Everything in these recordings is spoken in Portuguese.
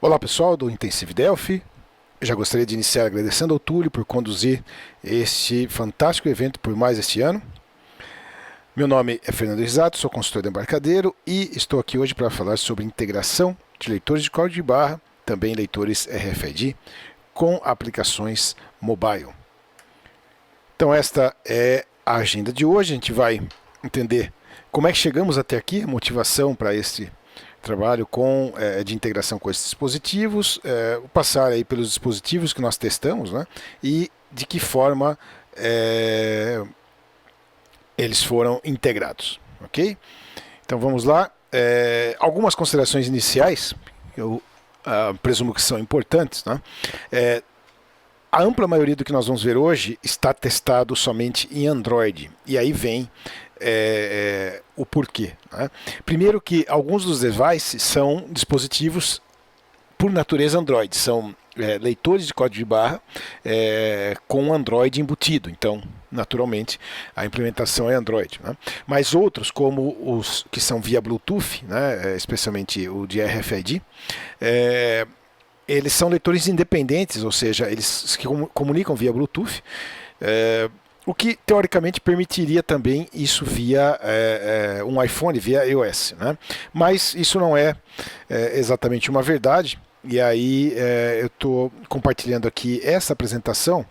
Olá pessoal do Intensive Delphi, eu já gostaria de iniciar agradecendo ao Túlio por conduzir este fantástico evento por mais este ano. Meu nome é Fernando Risato, sou consultor de embarcadeiro e estou aqui hoje para falar sobre integração de leitores de código de barra, também leitores RFID, com aplicações mobile. Então esta é a agenda de hoje, a gente vai entender como é que chegamos até aqui, a motivação para este trabalho de integração com esses dispositivos, passar aí pelos dispositivos que nós testamos, né, e de que forma eles foram integrados, ok? Então vamos lá. Algumas considerações iniciais, eu presumo que são importantes, né? A ampla maioria do que nós vamos ver hoje está testado somente em Android, e aí vem o porquê, né? Primeiro que alguns dos devices são dispositivos por natureza Android, são leitores de código de barra com Android embutido, então naturalmente a implementação é Android, né? Mas outros, como os que são via Bluetooth, né, especialmente o de RFID, eles são leitores independentes, ou seja, eles se comunicam via Bluetooth, o que teoricamente permitiria também isso via um iPhone, via iOS, né? Mas isso não é exatamente uma verdade, e aí eu estou compartilhando aqui essa apresentação.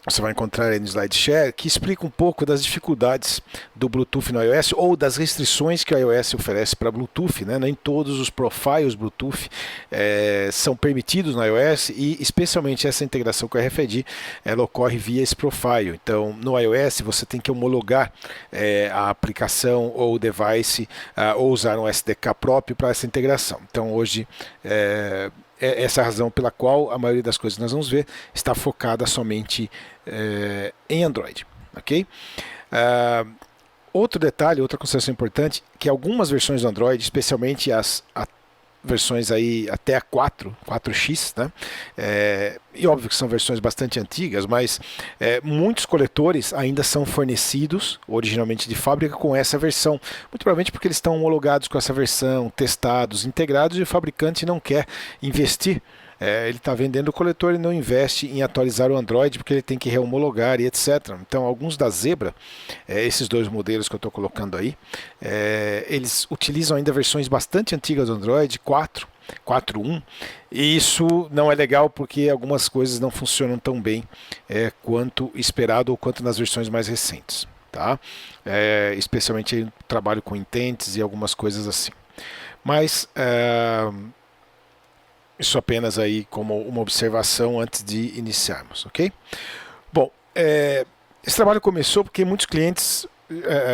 Você vai encontrar aí no SlideShare, que explica um pouco das dificuldades do Bluetooth no iOS ou das restrições que o iOS oferece para Bluetooth, né? Nem todos os profiles Bluetooth são permitidos no iOS e especialmente essa integração com a RFID ela ocorre via esse profile. Então no iOS você tem que homologar a aplicação ou o device ou usar um SDK próprio para essa integração. Então hoje essa é a razão pela qual a maioria das coisas que nós vamos ver está focada somente em Android, ok? Outro detalhe, outra consideração importante, que algumas versões do Android, especialmente as versões aí até a 4x, né? E óbvio que são versões bastante antigas, mas muitos coletores ainda são fornecidos originalmente de fábrica com essa versão, muito provavelmente porque eles estão homologados com essa versão, testados, integrados, e o fabricante não quer investir. Ele está vendendo o coletor e não investe em atualizar o Android porque ele tem que rehomologar e etc. Então alguns da Zebra, esses dois modelos que eu estou colocando aí, eles utilizam ainda versões bastante antigas do Android, 4.1, e isso não é legal porque algumas coisas não funcionam tão bem quanto esperado ou quanto nas versões mais recentes, tá? Especialmente no trabalho com intents e algumas coisas assim. Mas isso apenas aí como uma observação antes de iniciarmos, ok? Bom, esse trabalho começou porque muitos clientes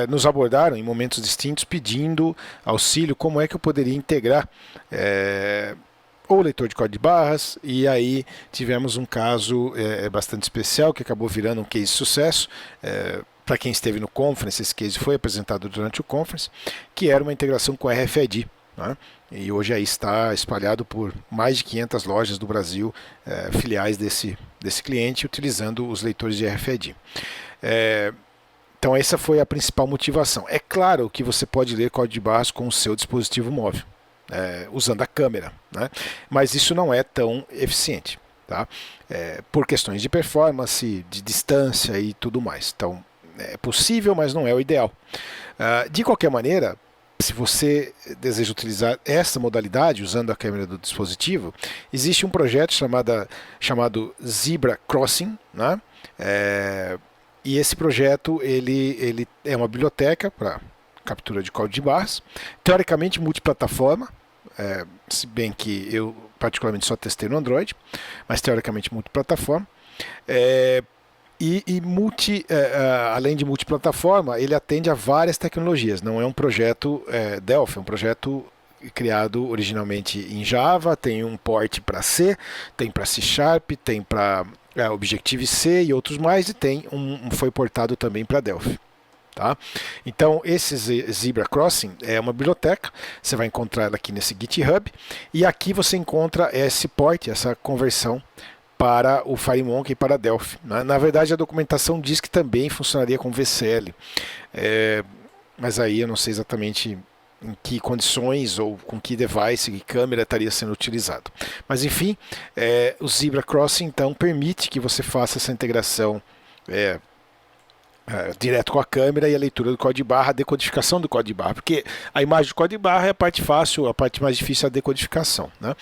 nos abordaram em momentos distintos pedindo auxílio, como é que eu poderia integrar o leitor de código de barras, e aí tivemos um caso bastante especial que acabou virando um case de sucesso. Para quem esteve no conference, esse case foi apresentado durante o conference, que era uma integração com RFID, né? E hoje aí está espalhado por mais de 500 lojas do Brasil, filiais desse cliente, utilizando os leitores de RFID. Então essa foi a principal motivação. É claro que você pode ler código de barras com o seu dispositivo móvel, usando a câmera, né? Mas isso não é tão eficiente, tá? Por questões de performance, de distância e tudo mais. Então é possível, mas não é o ideal. De qualquer maneira, se você deseja utilizar essa modalidade usando a câmera do dispositivo, existe um projeto chamado Zebra Crossing, né? E esse projeto ele é uma biblioteca para captura de código de barras, teoricamente multiplataforma, se bem que eu particularmente só testei no Android, mas teoricamente multiplataforma. Além de multiplataforma, ele atende a várias tecnologias. Não é um projeto Delphi, é um projeto criado originalmente em Java, tem um port para C, tem para C Sharp, tem para Objective-C e outros mais, e foi portado também para Delphi. Tá? Então esse Zebra Crossing é uma biblioteca, você vai encontrar ela aqui nesse GitHub, e aqui você encontra esse port, essa conversão para o FireMonkey e para Delphi. Na verdade, a documentação diz que também funcionaria com VCL, mas aí eu não sei exatamente em que condições ou com que device, que câmera estaria sendo utilizado. Mas enfim, o Zebra Crossing então permite que você faça essa integração direto com a câmera e a leitura do código de barra, a decodificação do código de barra, porque a imagem do código de barra é a parte fácil, a parte mais difícil é a decodificação, né?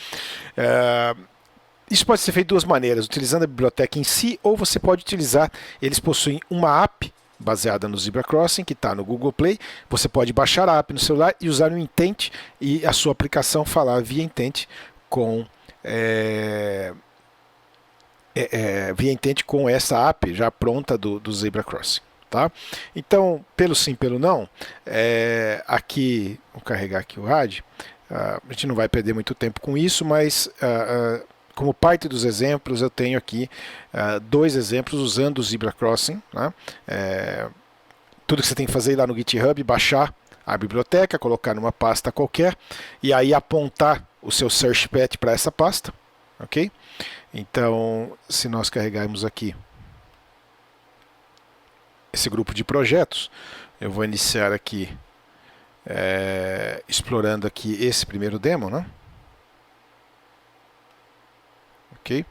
Isso pode ser feito de duas maneiras, utilizando a biblioteca em si, ou você pode utilizar, eles possuem uma app baseada no Zebra Crossing, que está no Google Play. Você pode baixar a app no celular e usar o Intent e a sua aplicação falar via Intent com via Intent com essa app já pronta do Zebra Crossing. Tá? Então, pelo sim, pelo não, aqui, vou carregar aqui o RAD, a gente não vai perder muito tempo com isso, mas como parte dos exemplos, eu tenho aqui dois exemplos usando o Zebra Crossing. Né? Tudo que você tem que fazer é ir lá no GitHub, baixar a biblioteca, colocar numa pasta qualquer, e aí apontar o seu search path para essa pasta. Ok? Então, se nós carregarmos aqui esse grupo de projetos, eu vou iniciar aqui explorando aqui esse primeiro demo, né? Ok?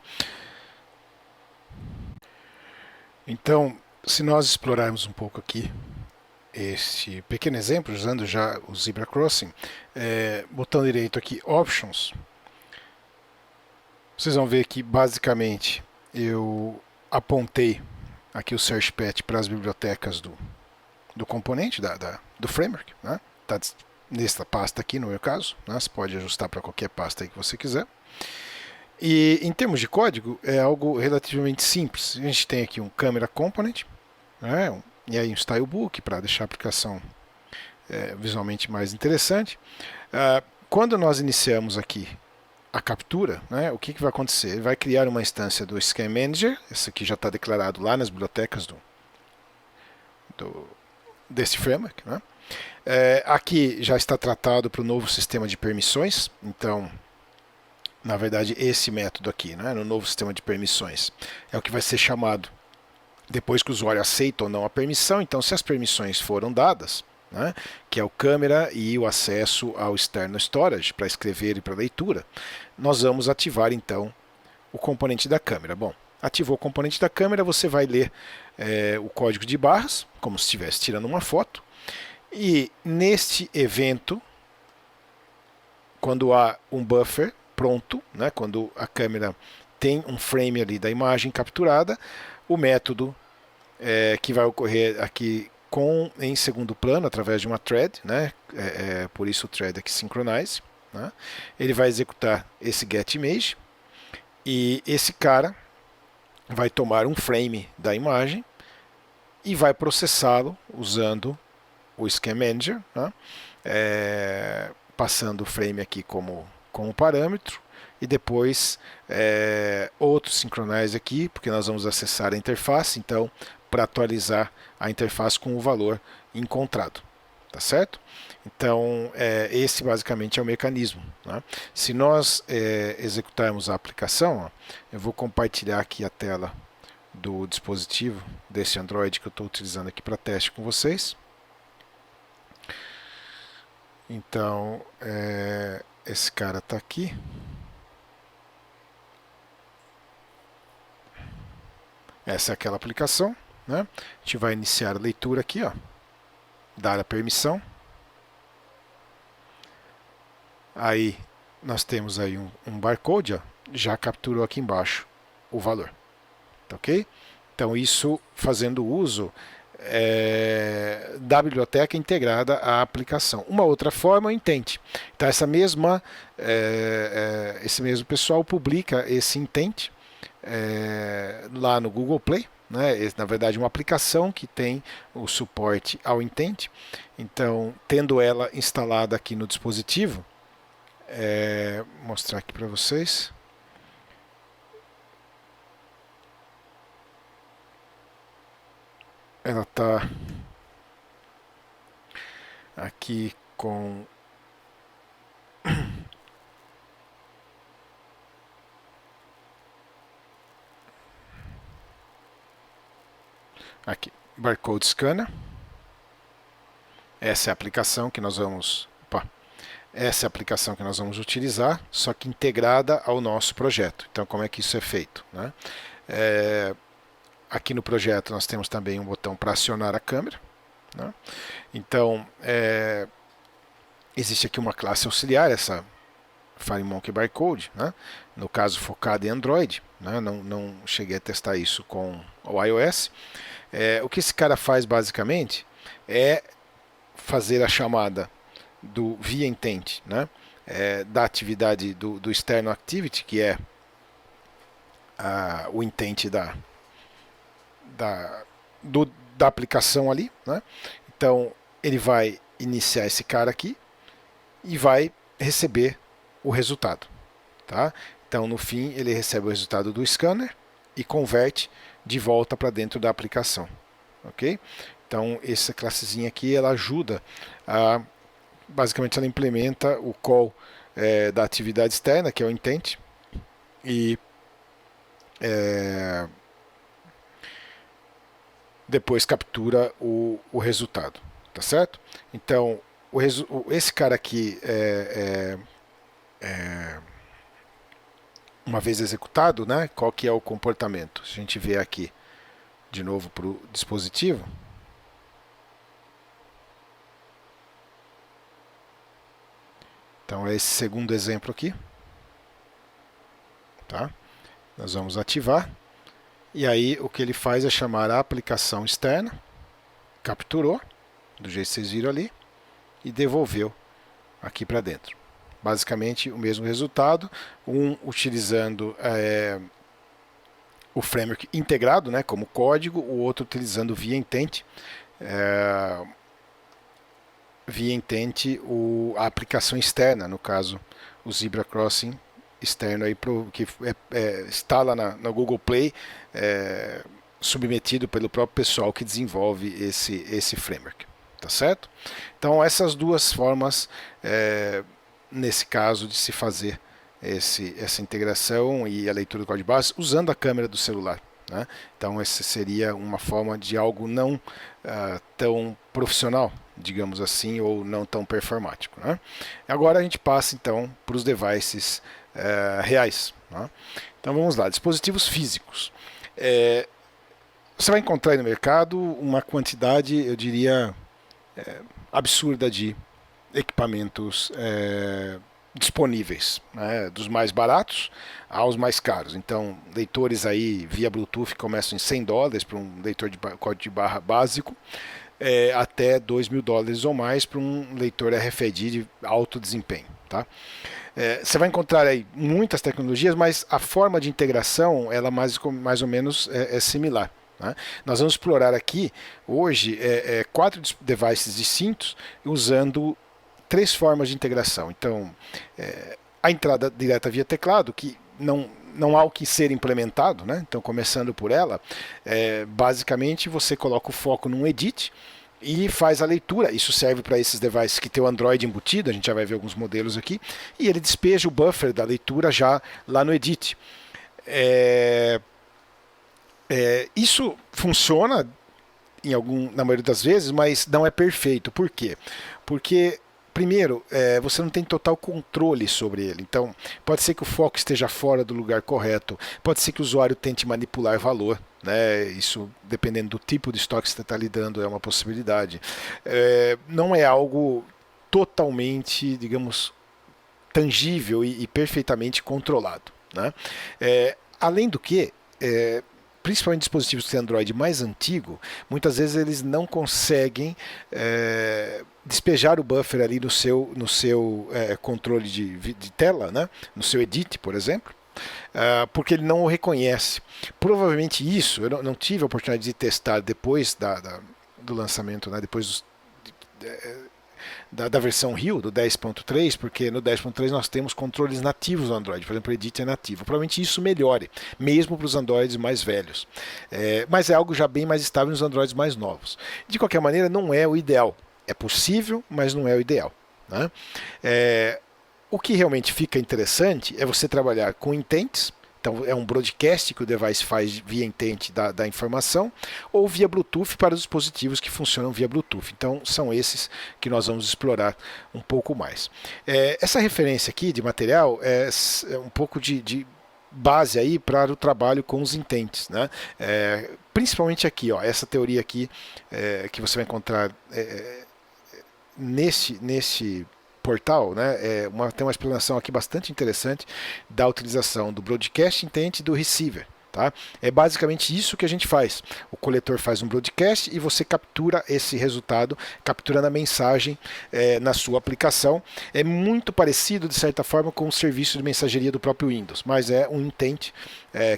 Então, se nós explorarmos um pouco aqui este pequeno exemplo, usando já o Zebra Crossing, botão direito aqui, Options, vocês vão ver que basicamente eu apontei aqui o Search Path para as bibliotecas do componente, do framework, né? Tá nesta pasta aqui no meu caso, né? Você pode ajustar para qualquer pasta aí que você quiser. E em termos de código, é algo relativamente simples. A gente tem aqui um Camera Component, né? E aí um Stylebook para deixar a aplicação visualmente mais interessante. Quando nós iniciamos aqui a captura, né, o que vai acontecer? Ele vai criar uma instância do Scan Manager, esse aqui já está declarado lá nas bibliotecas desse framework. Né? Aqui já está tratado para o novo sistema de permissões, então, na verdade, esse método aqui, né, no novo sistema de permissões, é o que vai ser chamado depois que o usuário aceita ou não a permissão. Então, se as permissões foram dadas, né, que é o câmera e o acesso ao external storage para escrever e para leitura, nós vamos ativar então o componente da câmera. Bom, ativou o componente da câmera, você vai ler o código de barras, como se estivesse tirando uma foto, e neste evento, quando há um buffer pronto, né, quando a câmera tem um frame ali da imagem capturada, o método que vai ocorrer aqui em segundo plano, através de uma thread, né? Por isso o thread aqui synchronize, né? Ele vai executar esse getImage e esse cara vai tomar um frame da imagem e vai processá-lo usando o Scan Manager, né? Passando o frame aqui como parâmetro e depois outro synchronize aqui, porque nós vamos acessar a interface, então para atualizar a interface com o valor encontrado, tá certo? Então esse basicamente é o mecanismo, né? Se nós executarmos a aplicação, ó, eu vou compartilhar aqui a tela do dispositivo desse Android que eu estou utilizando aqui para teste com vocês. Então esse cara está aqui. Essa é aquela aplicação, né? A gente vai iniciar a leitura aqui, ó, dar a permissão. Aí nós temos aí um barcode, ó, já capturou aqui embaixo o valor, tá ok? Então isso fazendo uso da biblioteca integrada à aplicação. Uma outra forma é o Intent. Então esse mesmo pessoal publica esse Intent lá no Google Play, né? Na verdade uma aplicação que tem o suporte ao Intent. Então, tendo ela instalada aqui no dispositivo, vou mostrar aqui para vocês. Ela está aqui com aqui, Barcode Scanner. Essa é a aplicação que nós vamos... Opa, essa é a aplicação que nós vamos utilizar, só que integrada ao nosso projeto. Então, como é que isso é feito, né? Aqui no projeto nós temos também um botão para acionar a câmera, né? Então, existe aqui uma classe auxiliar, essa FireMonkey Barcode, né? No caso focada em Android, né? Não cheguei a testar isso com o iOS. O que esse cara faz basicamente é fazer a chamada do via intent, né? Da atividade do external activity, que é o intent da aplicação ali, né? Então ele vai iniciar esse cara aqui e vai receber o resultado, tá? Então no fim ele recebe o resultado do scanner e converte de volta para dentro da aplicação, ok? Então essa classezinha aqui ela ajuda a, basicamente ela implementa o call da atividade externa, que é o intent, e depois captura o resultado, tá certo? Então esse cara aqui uma vez executado, né? Qual que é o comportamento? Se a gente vê aqui de novo para o dispositivo, então é esse segundo exemplo aqui, tá? Nós vamos ativar e aí o que ele faz é chamar a aplicação externa, capturou do jeito que vocês viram ali e devolveu aqui para dentro. Basicamente o mesmo resultado, utilizando o framework integrado, né, como código, o outro utilizando via intent, a aplicação externa, no caso o Zebra Crossing externo aí que está lá no Google Play, submetido pelo próprio pessoal que desenvolve esse framework, tá certo? Então essas duas formas nesse caso de se fazer essa integração e a leitura do código base usando a câmera do celular, né? Então essa seria uma forma de algo não tão profissional, digamos assim, ou não tão performático, né? Agora a gente passa então para os devices reais, né? Então vamos lá, dispositivos físicos. Você vai encontrar aí no mercado uma quantidade, eu diria, absurda de equipamentos disponíveis, né, dos mais baratos aos mais caros. Então, leitores aí via Bluetooth começam em $100 para um leitor de código de barra básico, até $2.000 ou mais para um leitor RFID de alto desempenho, tá? Você vai encontrar aí muitas tecnologias, mas a forma de integração ela mais ou menos é similar, né? Nós vamos explorar aqui hoje 4 devices distintos usando 3 formas de integração. Então, a entrada direta via teclado, que não há o que ser implementado, né? Então, começando por ela, basicamente você coloca o foco num edit e faz a leitura. Isso serve para esses devices que tem o Android embutido, a gente já vai ver alguns modelos aqui, e ele despeja o buffer da leitura já lá no edit. Isso funciona na maioria das vezes, mas não é perfeito. Por quê? Porque primeiro, você não tem total controle sobre ele. Então, pode ser que o foco esteja fora do lugar correto, pode ser que o usuário tente manipular valor, né? Isso, dependendo do tipo de estoque que você está lidando, é uma possibilidade. Não é algo totalmente, digamos, tangível e perfeitamente controlado, né? Além do que, principalmente dispositivos que têm Android mais antigo, muitas vezes eles não conseguem despejar o buffer ali no seu controle de tela, né? No seu edit, por exemplo, porque ele não o reconhece. Provavelmente isso, eu não tive a oportunidade de testar depois do lançamento, né? Depois da versão Rio, do 10.3, porque no 10.3 nós temos controles nativos do Android, por exemplo, o Edit é nativo. Provavelmente isso melhore, mesmo para os Androids mais velhos. Mas é algo já bem mais estável nos Androids mais novos. De qualquer maneira, não é o ideal. É possível, mas não é o ideal, né? O que realmente fica interessante é você trabalhar com intents. Então é um broadcast que o device faz via intent da informação, ou via Bluetooth para os dispositivos que funcionam via Bluetooth. Então são esses que nós vamos explorar um pouco mais. Essa referência aqui de material é um pouco de base aí para o trabalho com os intents, né? Principalmente aqui, ó, essa teoria aqui que você vai encontrar nesse portal, né? Tem uma explanação aqui bastante interessante da utilização do broadcast intent e do receiver. Tá? É basicamente isso que a gente faz. O coletor faz um broadcast e você captura esse resultado, capturando a mensagem na sua aplicação. É muito parecido, de certa forma, com o serviço de mensageria do próprio Windows, mas é um intent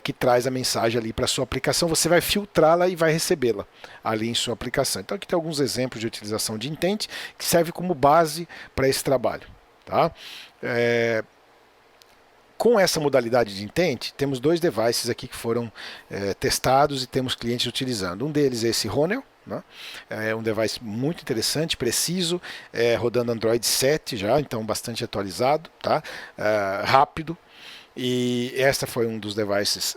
que traz a mensagem ali para a sua aplicação. Você vai filtrá-la e vai recebê-la ali em sua aplicação. Então aqui tem alguns exemplos de utilização de intent que serve como base para esse trabalho. Tá? Com essa modalidade de intent, temos dois devices aqui que foram testados e temos clientes utilizando. Um deles é esse Ronel, né? É um device muito interessante, preciso, rodando Android 7 já, então bastante atualizado, tá? Rápido. E esta foi um dos devices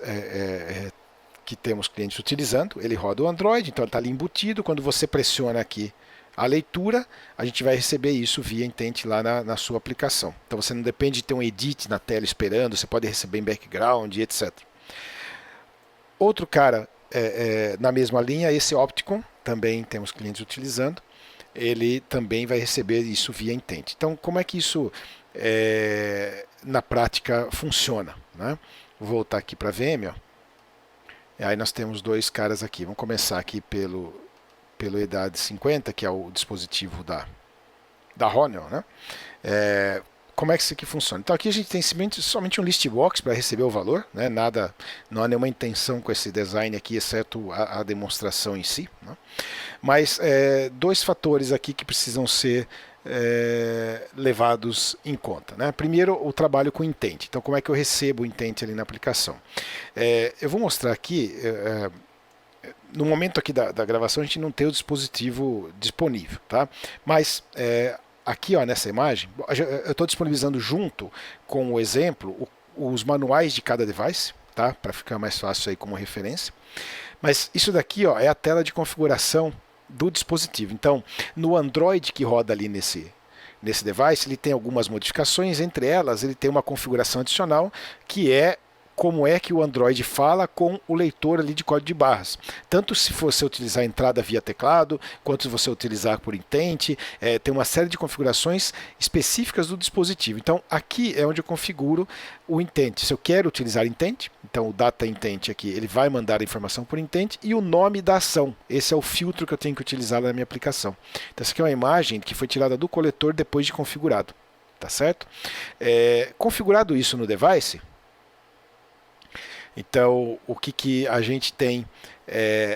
que temos clientes utilizando. Ele roda o Android, então ele está ali embutido. Quando você pressiona aqui a leitura, a gente vai receber isso via intent lá na sua aplicação. Então você não depende de ter um edit na tela esperando, você pode receber em background, etc. Outro cara na mesma linha, esse Opticon, também temos clientes utilizando, ele também vai receber isso via intent. Então como é que isso na prática funciona, né? Vou voltar aqui para a VM, ó. E aí nós temos dois caras aqui. Vamos começar aqui pelo EDAD 50, que é o dispositivo da Ronel, né? Como é que isso aqui funciona? Então aqui a gente tem somente um list box para receber o valor, né? Não há nenhuma intenção com esse design aqui, exceto a demonstração em si, né? Mas dois fatores aqui que precisam ser levados em conta, né? Primeiro, o trabalho com intent. Então como é que eu recebo o intent ali na aplicação? Eu vou mostrar aqui. No momento aqui da gravação a gente não tem o dispositivo disponível, tá? Mas aqui, ó, nessa imagem, eu estou disponibilizando junto com o exemplo os manuais de cada device, tá? Para ficar mais fácil aí como referência. Mas isso daqui, ó, é a tela de configuração do dispositivo. Então, no Android que roda ali nesse device, ele tem algumas modificações. Entre elas, ele tem uma configuração adicional que é como é que o Android fala com o leitor ali de código de barras. Tanto se você utilizar a entrada via teclado, quanto se você utilizar por intent, tem uma série de configurações específicas do dispositivo. Então aqui é onde eu configuro o intent. Se eu quero utilizar intent, então o data intent aqui, ele vai mandar a informação por intent e o nome da ação. Esse é o filtro que eu tenho que utilizar na minha aplicação. Então essa aqui é uma imagem que foi tirada do coletor depois de configurado. Tá certo? Configurado isso no device, então, o que a gente tem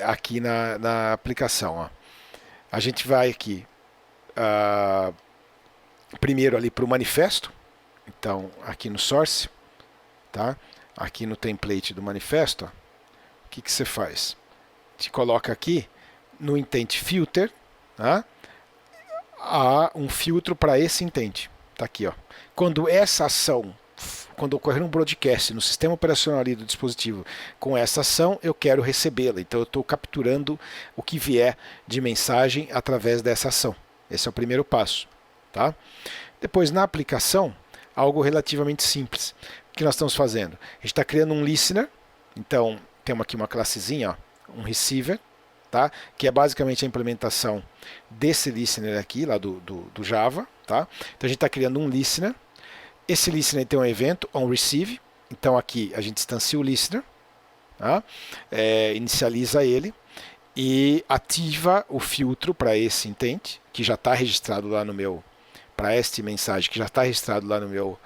aqui na aplicação? Ó. A gente vai aqui, primeiro ali para o manifesto, então aqui no source, tá? Aqui no template do manifesto, ó, o que você faz? Te coloca aqui no intent filter, tá? Há um filtro para esse intent, tá aqui, ó. Quando essa ação, quando ocorrer um broadcast no sistema operacional ali do dispositivo com essa ação, eu quero recebê-la. Então eu estou capturando o que vier de mensagem através dessa ação. Esse é o primeiro passo. Tá? Depois, na aplicação, algo relativamente simples. O que nós estamos fazendo? A gente está criando um listener. Então, temos aqui uma classezinha, ó, um receiver, tá? Que é basicamente a implementação desse listener aqui, lá do Java. Tá? Então a gente está criando um listener. Esse listener tem um evento onReceive, então aqui a gente instancia o listener, tá? Inicializa ele e ativa o filtro para esse intent, que já está registrado lá no meu, para esta mensagem, que já está registrado lá no meu,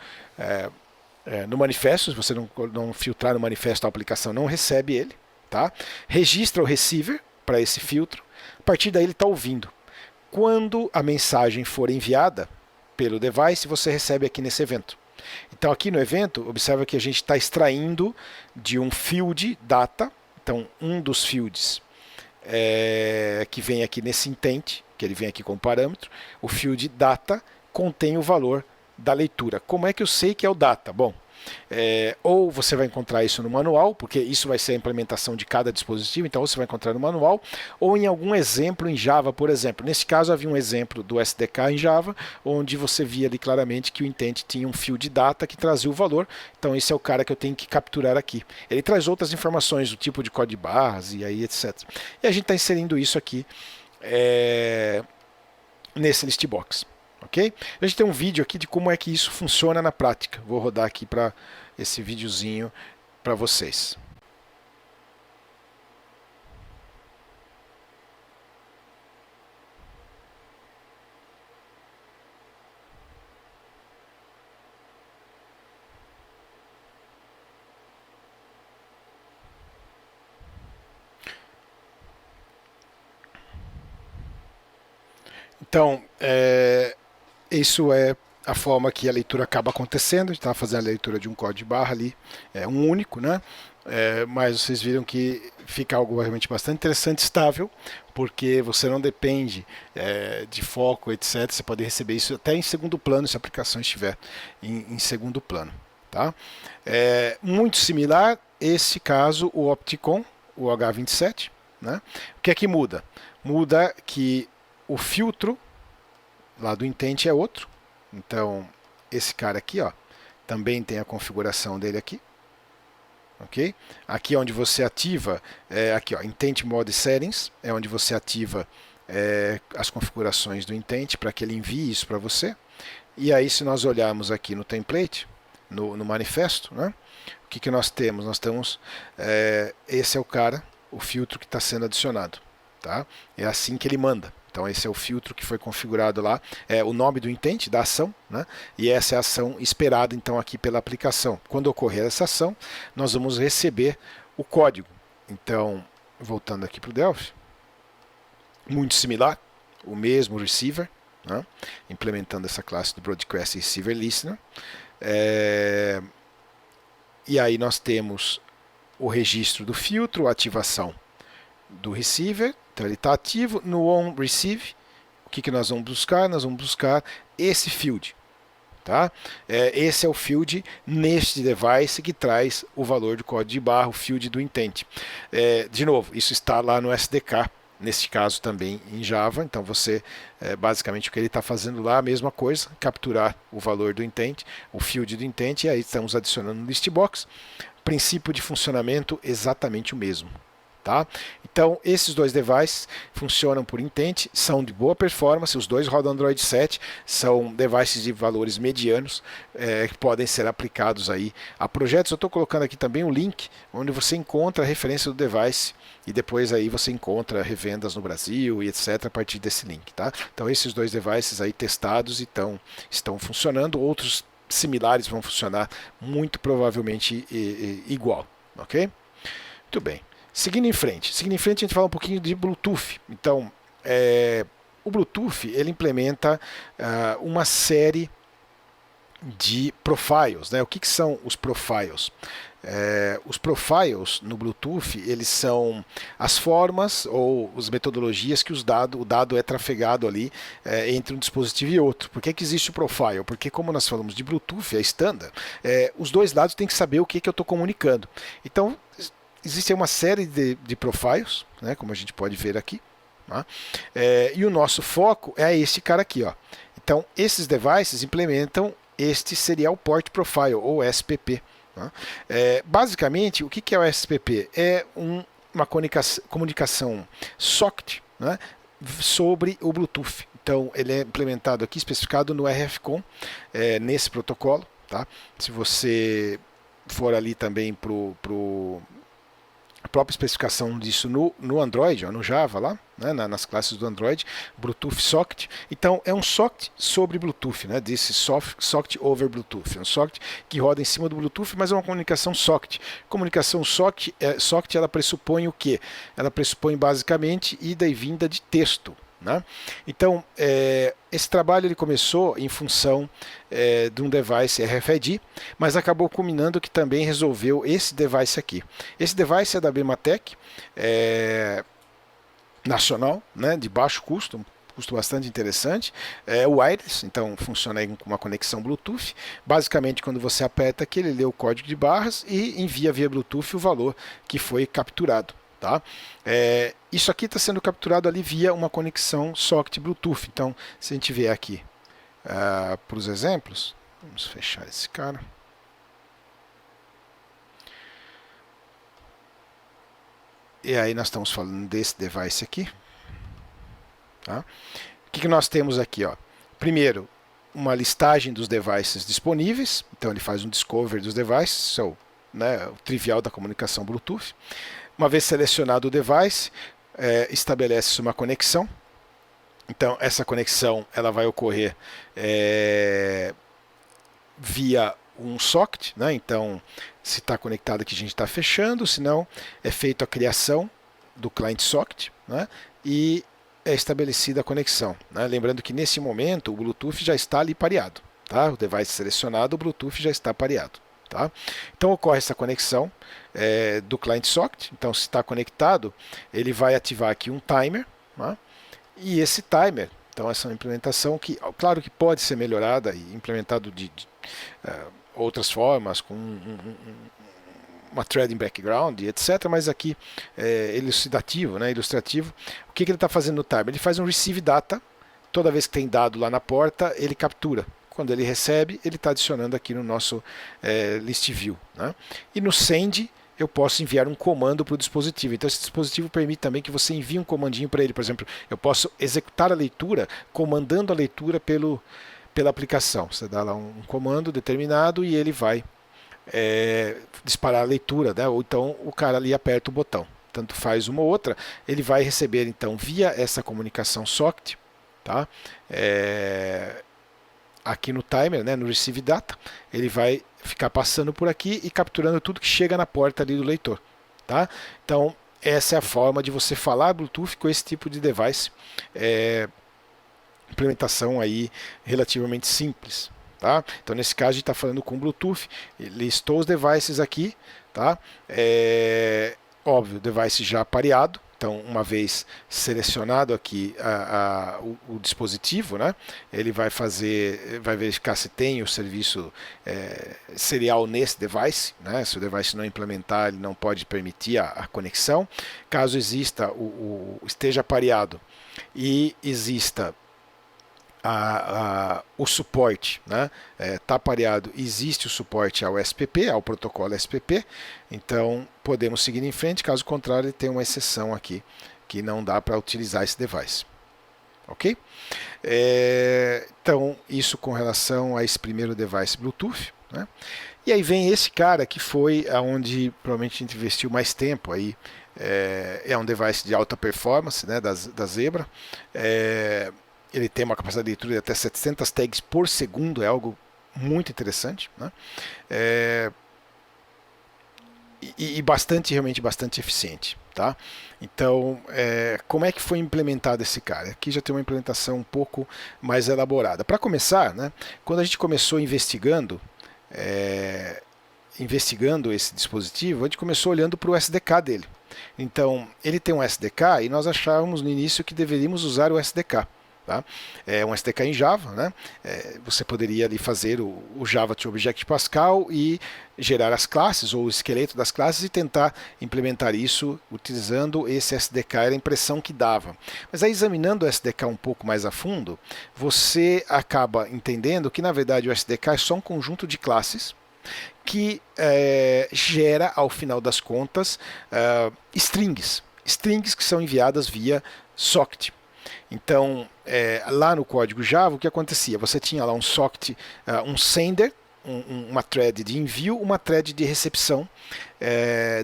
no manifesto. Se você não filtrar no manifesto, a aplicação não recebe ele, tá? Registra o receiver para esse filtro, a partir daí ele está ouvindo. Quando a mensagem for enviada pelo device, você recebe aqui nesse evento. Então aqui no evento, observa que a gente está extraindo de um field data. Então um dos fields que vem aqui nesse intent, que ele vem aqui como parâmetro, o field data contém o valor da leitura. Como é que eu sei que é o data? Bom, Ou você vai encontrar isso no manual, porque isso vai ser a implementação de cada dispositivo, então você vai encontrar no manual, ou em algum exemplo em Java, por exemplo. Nesse caso havia um exemplo do SDK em Java, onde você via ali claramente que o intent tinha um field data que trazia o valor, então esse é o cara que eu tenho que capturar aqui. Ele traz outras informações, do tipo de código de barras e aí etc. E a gente está inserindo isso aqui nesse listbox. Ok? A gente tem um vídeo aqui de como é que isso funciona na prática. Vou rodar aqui para esse videozinho para vocês. Então, isso é a forma que a leitura acaba acontecendo. A gente está fazendo a leitura de um código de barra ali, um único, né? Mas vocês viram que fica algo realmente bastante interessante, estável, porque você não depende de foco, etc. Você pode receber isso até em segundo plano, se a aplicação estiver em segundo plano. Tá? Muito similar, esse caso, o Opticon, o H27. Né? O que é que muda? Muda que o filtro lá do intent é outro. Então, esse cara aqui, ó, também tem a configuração dele aqui. Ok? Aqui é onde você ativa, aqui, ó, Intent Mode Settings, é onde você ativa as configurações do intent para que ele envie isso para você. E aí, se nós olharmos aqui no template, no manifesto, né, o que nós temos? Nós temos, esse é o cara, o filtro que está sendo adicionado. Tá? É assim que ele manda. Então esse é o filtro que foi configurado lá, o nome do intent, da ação, né? E essa é a ação esperada então aqui pela aplicação. Quando ocorrer essa ação, nós vamos receber o código. Então, voltando aqui para o Delphi, muito similar, o mesmo receiver, né? Implementando essa classe do Broadcast Receiver Listener. E aí nós temos o registro do filtro, a ativação do receiver. Então ele está ativo no onReceive. O que nós vamos buscar? Nós vamos buscar esse field. Tá? Esse é o field neste device que traz o valor do código de barra, o field do intent. De novo, isso está lá no SDK, neste caso também em Java. Então você, basicamente o que ele está fazendo lá, a mesma coisa, capturar o valor do intent, o field do intent, e aí estamos adicionando no listbox. Princípio de funcionamento exatamente o mesmo. Tá? Então, esses dois devices funcionam por intent, são de boa performance, os dois rodam Android 7, são devices de valores medianos, que podem ser aplicados aí a projetos. Eu estou colocando aqui também um link onde você encontra a referência do device e depois aí você encontra revendas no Brasil e etc. a partir desse link. Tá? Então, esses dois devices aí testados estão funcionando, outros similares vão funcionar muito provavelmente igual. Ok? Muito bem. Seguindo em frente, a gente fala um pouquinho de Bluetooth. Então, o Bluetooth ele implementa uma série de profiles. Né? O que são os profiles? Os profiles no Bluetooth eles são as formas ou as metodologias que o dado é trafegado ali entre um dispositivo e outro. Por que existe o profile? Porque como nós falamos de Bluetooth, é standard, os dois lados têm que saber o que eu estou comunicando. Então, existe uma série de profiles, né, como a gente pode ver aqui. Tá? E o nosso foco é este cara aqui. Ó. Então, esses devices implementam este Serial Port Profile, ou SPP. Tá? Basicamente, o que é o SPP? É uma comunicação socket, né, sobre o Bluetooth. Então, ele é implementado aqui, especificado no RFCON, nesse protocolo. Tá? Se você for ali também para a própria especificação disso no Android, no Java lá, né, nas classes do Android, Bluetooth Socket. Então é um socket sobre Bluetooth, né, desse socket over Bluetooth. É um socket que roda em cima do Bluetooth, mas é uma comunicação socket. Comunicação socket ela pressupõe o quê? Ela pressupõe basicamente ida e vinda de texto. Né? Então, esse trabalho ele começou em função de um device RFID, mas acabou culminando que também resolveu esse device aqui. Esse device é da Bematec, nacional, né, de baixo custo custo bastante interessante. É wireless, então funciona aí com uma conexão Bluetooth. Basicamente, quando você aperta aqui, ele lê o código de barras e envia via Bluetooth o valor que foi capturado. Tá? Isso aqui está sendo capturado ali via uma conexão socket Bluetooth. Então, se a gente vier aqui para os exemplos, vamos fechar esse cara. E aí nós estamos falando desse device aqui. Tá? O que nós temos aqui? Ó? Primeiro, uma listagem dos devices disponíveis. Então ele faz um discover dos devices, o trivial da comunicação Bluetooth. Uma vez selecionado o device, estabelece uma conexão. Então essa conexão ela vai ocorrer via um socket, né? Então, se está conectado aqui, a gente está fechando, senão é feita a criação do client socket, né? E é estabelecida a conexão, né? Lembrando que nesse momento o Bluetooth já está ali pareado, tá? O device selecionado, o Bluetooth já está pareado, tá? Então ocorre essa conexão do client socket. Então, se está conectado, ele vai ativar aqui um timer, né? E esse timer, então essa é uma implementação que, claro que pode ser melhorada e implementado de outras formas, com uma thread em background, etc. Mas aqui é elucidativo, né, ilustrativo. O que ele está fazendo no timer? Ele faz um receive data. Toda vez que tem dado lá na porta, ele captura. Quando ele recebe, ele está adicionando aqui no nosso list view, né? E no send, eu posso enviar um comando para o dispositivo. Então esse dispositivo permite também que você envie um comandinho para ele. Por exemplo, eu posso executar a leitura, comandando a leitura pela aplicação. Você dá lá um comando determinado e ele vai disparar a leitura, né? Ou então o cara ali aperta o botão. Tanto faz uma ou outra, ele vai receber então via essa comunicação socket, tá? Aqui no timer, né, no receive data, ele vai ficar passando por aqui e capturando tudo que chega na porta ali do leitor, tá? Então essa é a forma de você falar Bluetooth com esse tipo de device. Implementação aí relativamente simples, tá? Então nesse caso a gente está falando com Bluetooth, listou os devices aqui, tá? Óbvio, device já pareado. Então, uma vez selecionado aqui o dispositivo, né, ele vai verificar se tem o serviço serial nesse device, né? Se o device não implementar, ele não pode permitir a conexão. Caso exista esteja pareado e exista o suporte, né? Tá pareado, existe o suporte ao SPP, ao protocolo SPP, então podemos seguir em frente. Caso contrário, ele tem uma exceção aqui que não dá para utilizar esse device, ok? Então isso com relação a esse primeiro device Bluetooth, né? E aí vem esse cara que foi aonde provavelmente a gente investiu mais tempo aí. É um device de alta performance, né, da Zebra. Ele tem uma capacidade de leitura de até 700 tags por segundo, é algo muito interessante, né? E realmente bastante eficiente, tá? Então, como é que foi implementado esse cara? Aqui já tem uma implementação um pouco mais elaborada. Para começar, né, quando a gente começou investigando esse dispositivo, a gente começou olhando para o SDK dele. Então, ele tem um SDK e nós achávamos no início que deveríamos usar o SDK. Tá? É um SDK em Java, né? Você poderia ali fazer o Java to Object Pascal e gerar as classes ou o esqueleto das classes e tentar implementar isso utilizando esse SDK, era a impressão que dava. Mas aí, examinando o SDK um pouco mais a fundo, você acaba entendendo que na verdade o SDK é só um conjunto de classes que gera, ao final das contas, strings que são enviadas via socket. Então, lá no código Java, o que acontecia? Você tinha lá um socket, um sender, uma thread de envio, uma thread de recepção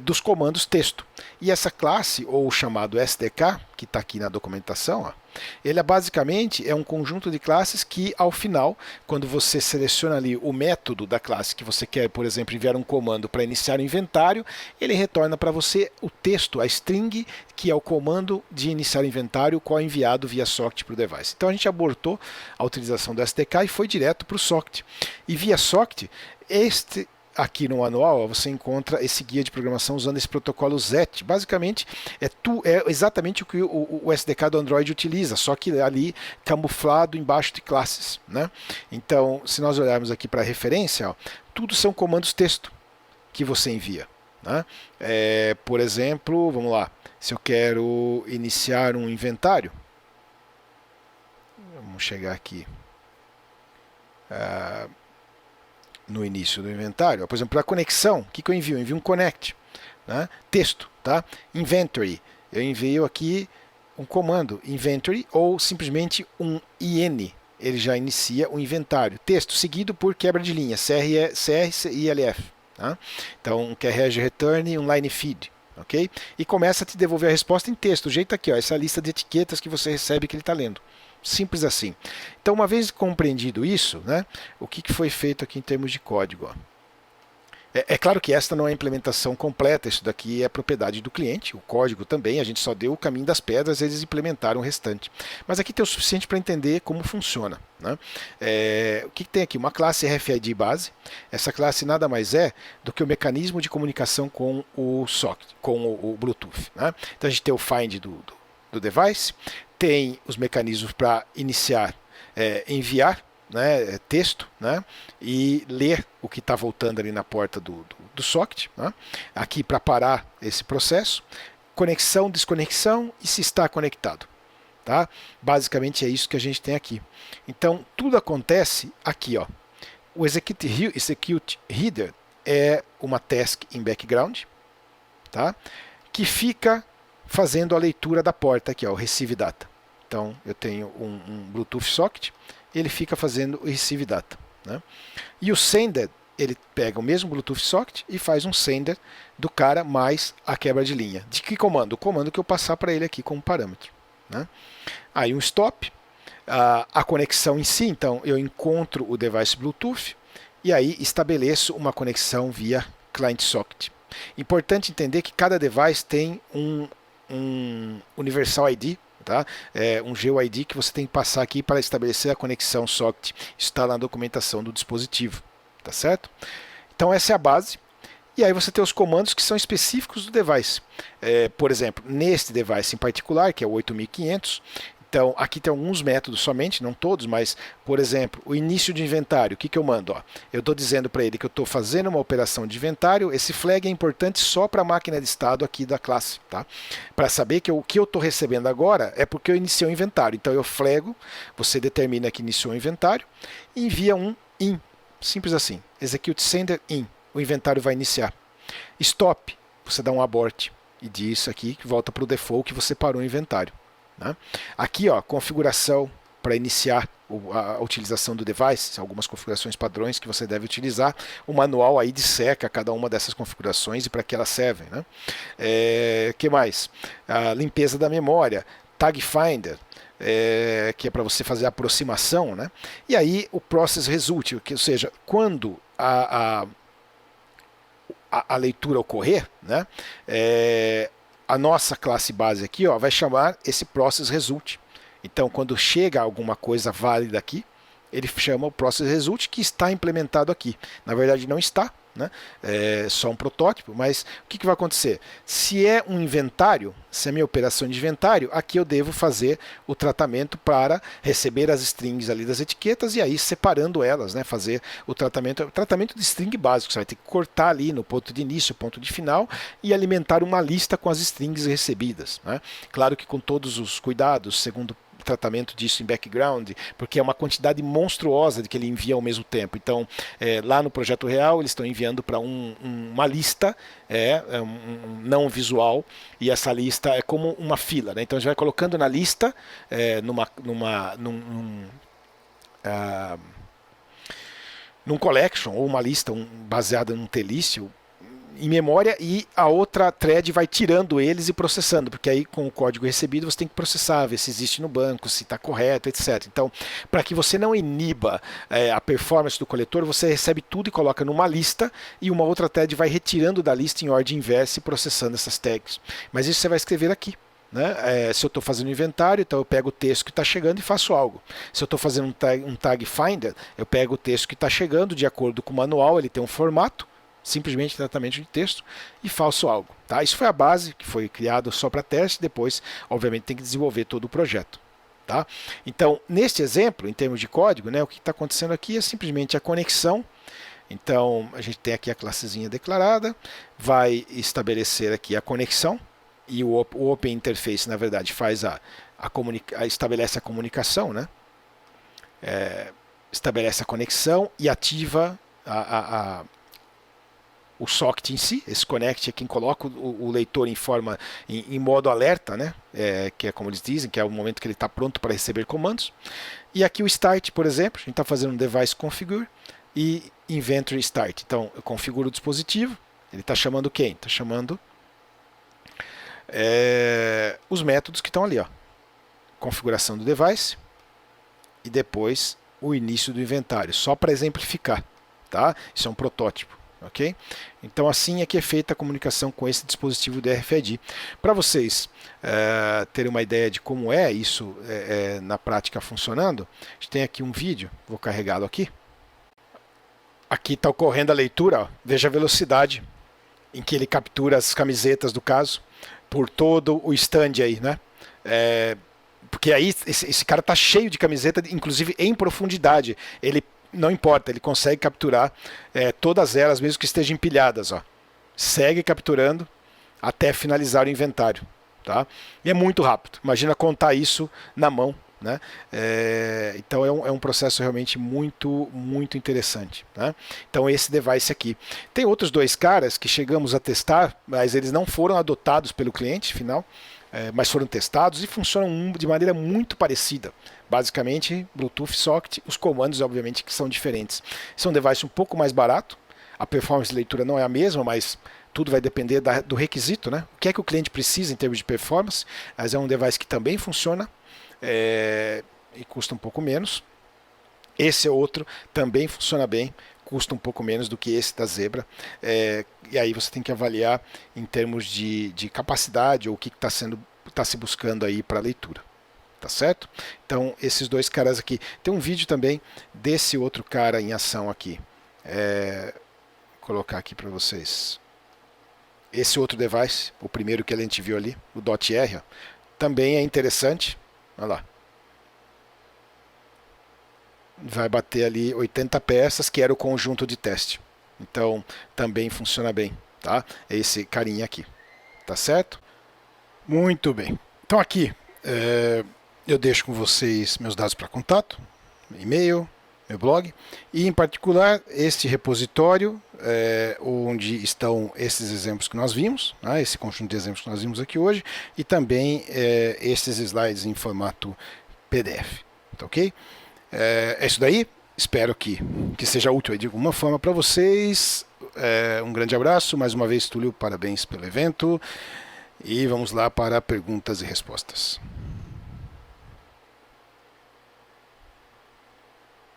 dos comandos texto. E essa classe, ou chamado SDK, que está aqui na documentação, ó, ele basicamente é um conjunto de classes que, ao final, quando você seleciona ali o método da classe que você quer, por exemplo, enviar um comando para iniciar o inventário, ele retorna para você o texto, a string, que é o comando de iniciar o inventário, qual é enviado via socket para o device. Então a gente abortou a utilização do SDK e foi direto para o socket. E via socket, aqui no manual, ó, você encontra esse guia de programação usando esse protocolo ZET. Basicamente, é exatamente o que o SDK do Android utiliza, só que ali camuflado embaixo de classes, né? Então, se nós olharmos aqui para a referência, ó, tudo são comandos texto que você envia, né? Por exemplo, vamos lá, se eu quero iniciar um inventário, vamos chegar aqui no início do inventário. Por exemplo, para conexão, o que eu envio? Eu envio um connect, né? Texto, tá? Inventory, eu envio aqui um comando inventory ou simplesmente um IN, ele já inicia o inventário. Texto seguido por quebra de linha, CRILF, tá? Então um carreg return e um line feed, ok? E começa a te devolver a resposta em texto. O jeito aqui, ó, essa lista de etiquetas que você recebe que ele está lendo. Simples assim. Então, uma vez compreendido isso, né, o que foi feito aqui em termos de código? Ó? É claro que esta não é a implementação completa, isso daqui é propriedade do cliente, o código também, a gente só deu o caminho das pedras, eles implementaram o restante. Mas aqui tem o suficiente para entender como funciona, né? O que tem aqui? Uma classe RFID base. Essa classe nada mais é do que o mecanismo de comunicação com o socket, com o Bluetooth, né? Então a gente tem o find do device, tem os mecanismos para iniciar, enviar, né, texto, né, e ler o que está voltando ali na porta do socket, né, aqui para parar esse processo, conexão, desconexão e se está conectado. Tá? Basicamente é isso que a gente tem aqui. Então tudo acontece aqui. Ó. O execute header é uma task em background, tá, que fica fazendo a leitura da porta aqui, ó, o receive data. Então eu tenho um Bluetooth socket, ele fica fazendo o receive data, né? E o sender, ele pega o mesmo Bluetooth socket e faz um sender do cara mais a quebra de linha. De que comando? O comando que eu passar para ele aqui como parâmetro, né? Aí um stop, a conexão em si, então eu encontro o device Bluetooth e aí estabeleço uma conexão via client socket. Importante entender que cada device tem um Universal ID, tá? Um GUID que você tem que passar aqui para estabelecer a conexão socket. Isso está na documentação do dispositivo, tá certo? Então essa é a base. E aí você tem os comandos que são específicos do device. Por exemplo, neste device em particular, que é o 8500, então aqui tem alguns métodos somente, não todos, mas, por exemplo, o início de inventário, o que eu mando? Ó, eu estou dizendo para ele que eu estou fazendo uma operação de inventário, esse flag é importante só para a máquina de estado aqui da classe, tá? Para saber que o que eu estou recebendo agora é porque eu iniciei o inventário. Então eu flago, você determina que iniciou o inventário e envia um in, simples assim, execute sender in, o inventário vai iniciar. Stop, você dá um abort e diz aqui que volta para o default que você parou o inventário. Né? Aqui, ó, configuração para iniciar a utilização do device, algumas configurações padrões que você deve utilizar. O manual aí disseca cada uma dessas configurações e para que elas servem. Né? Que mais? A limpeza da memória, tag finder, que é para você fazer a aproximação. Né? E aí o process result, ou seja, quando a leitura ocorrer, né? A nossa classe base aqui, ó, vai chamar esse process result. Então, quando chega alguma coisa válida aqui, ele chama o process result que está implementado aqui. Na verdade, não está, né? É só um protótipo, mas o que vai acontecer? Se é um inventário, se é minha operação de inventário, aqui eu devo fazer o tratamento para receber as strings ali das etiquetas e aí separando elas, né? Fazer o tratamento de string básico. Você vai ter que cortar ali no ponto de início, ponto de final e alimentar uma lista com as strings recebidas, né? Claro que com todos os cuidados, segundo tratamento disso em background, porque é uma quantidade monstruosa de que ele envia ao mesmo tempo. Então, lá no projeto real, eles estão enviando para uma lista não visual, e essa lista é como uma fila, né? Então, a gente vai colocando na lista, num collection, ou uma lista baseada num t-list, em memória, e a outra thread vai tirando eles e processando, porque aí com o código recebido você tem que processar, ver se existe no banco, se está correto, etc. Então, para que você não iniba a performance do coletor, você recebe tudo e coloca numa lista, e uma outra thread vai retirando da lista em ordem inversa e processando essas tags. Mas isso você vai escrever aqui. Né? Se eu estou fazendo inventário, então eu pego o texto que está chegando e faço algo. Se eu estou fazendo um tag finder, eu pego o texto que está chegando de acordo com o manual, ele tem um formato, simplesmente tratamento de texto, e falso algo. Tá? Isso foi a base que foi criado só para teste, depois, obviamente, tem que desenvolver todo o projeto. Tá? Então, neste exemplo, em termos de código, né, o que está acontecendo aqui é simplesmente a conexão. Então, a gente tem aqui a classezinha declarada, vai estabelecer aqui a conexão, e o Open Interface, na verdade, faz estabelece a comunicação, né? Estabelece a conexão e ativa o socket em si. Esse connect é quem coloca o leitor em modo alerta, né? Que é como eles dizem, que é o momento que ele está pronto para receber comandos. E aqui o start, por exemplo, a gente está fazendo um device configure e inventory start. Então, eu configuro o dispositivo, ele está chamando quem? Está chamando os métodos que estão ali, ó. Configuração do device e depois o início do inventário, só para exemplificar, tá? Isso é um protótipo, ok? Então assim é que é feita a comunicação com esse dispositivo do RFID. Para vocês terem uma ideia de como é isso na prática funcionando, a gente tem aqui um vídeo, vou carregá-lo aqui. Aqui está ocorrendo a leitura, ó. Veja a velocidade em que ele captura as camisetas do caso, por todo o stand aí, né? Porque aí esse cara tá cheio de camiseta, inclusive em profundidade. Ele não importa, ele consegue capturar todas elas, mesmo que estejam empilhadas, ó. Segue capturando até finalizar o inventário, tá? E é muito rápido. Imagina contar isso na mão, né? Então é um processo realmente muito interessante, né? Então esse device aqui. Tem outros dois caras que chegamos a testar, mas eles não foram adotados pelo cliente final, mas foram testados e funcionam de maneira muito parecida. Basicamente, Bluetooth Socket, os comandos obviamente que são diferentes. Esse é um device um pouco mais barato, a performance de leitura não é a mesma, mas tudo vai depender do requisito, né? O que é que o cliente precisa em termos de performance, mas é um device que também funciona e custa um pouco menos. Esse é outro, também funciona bem, custa um pouco menos do que esse da Zebra, e aí você tem que avaliar em termos de capacidade ou o que está se buscando aí para leitura, tá certo? Então esses dois caras aqui, tem um vídeo também desse outro cara em ação aqui, vou colocar aqui para vocês. Esse outro device, o primeiro que a gente viu ali, o .R, também é interessante. Olha lá. Vai bater ali 80 peças, que era o conjunto de teste. Então, também funciona bem, tá? É esse carinha aqui, tá certo? Muito bem. Então aqui, eu deixo com vocês meus dados para contato, e-mail, meu blog, e em particular este repositório, onde estão esses exemplos que nós vimos, né? Esse conjunto de exemplos que nós vimos aqui hoje, e também esses slides em formato PDF, tá ok? É isso daí, espero que seja útil de alguma forma para vocês. Um grande abraço, mais uma vez, Túlio, parabéns pelo evento, e vamos lá para perguntas e respostas.